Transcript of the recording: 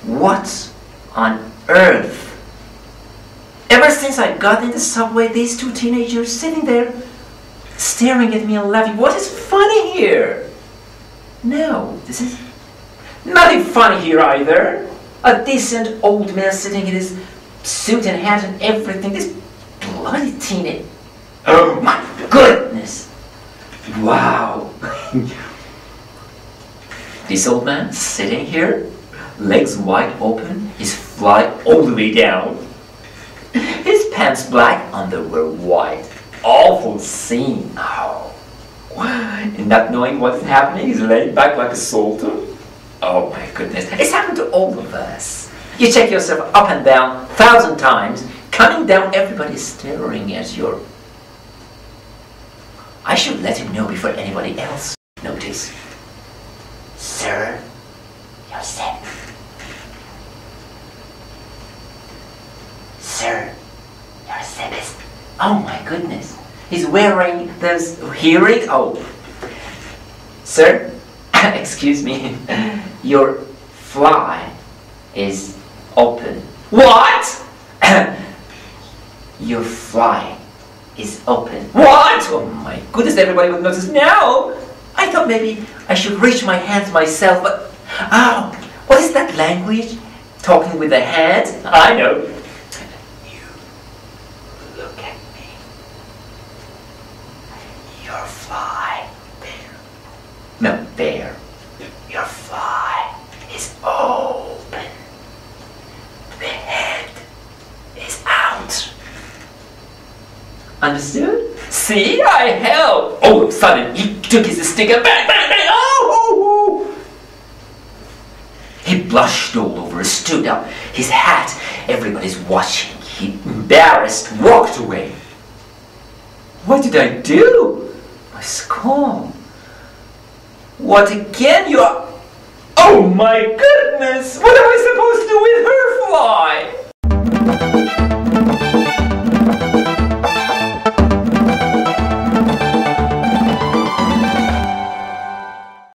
What on earth? Ever since I got in the subway, these two teenagers sitting there, staring at me and laughing. What is funny here? No, this is nothing funny here either. A decent old man sitting in his suit and hat and everything. This bloody teenage. Oh my goodness! Wow! This old man sitting here, legs wide open, his fly all the way down. His pants black, underwear white. Awful scene. Oh. And not knowing what is happening, he's laying back like a sultan. Oh my goodness. It's happened to all of us. You check yourself up and down 1,000 times. Coming down, everybody's staring at your... I should let him know before anybody else notices. Sir, you're sick. Sir, you're sick. Oh my goodness. He's wearing those hearing... Oh. Sir, excuse me. Your fly is open. What? Your fly is open. What? Oh my goodness, everybody would notice now. I thought maybe I should reach my hands myself, but... Oh, what is that language? Talking with the hands? I know. You look at me. Your fly, there. No, there. Your fly is open. The head is out. Understood? See, I helped. All of a sudden, he took his stick and bang, bang, bang. Oh! He blushed all over, stood up, his hat. Everybody's watching. He, embarrassed, walked away. What did I do? I scorn. What again? You are... Oh my goodness! What am I supposed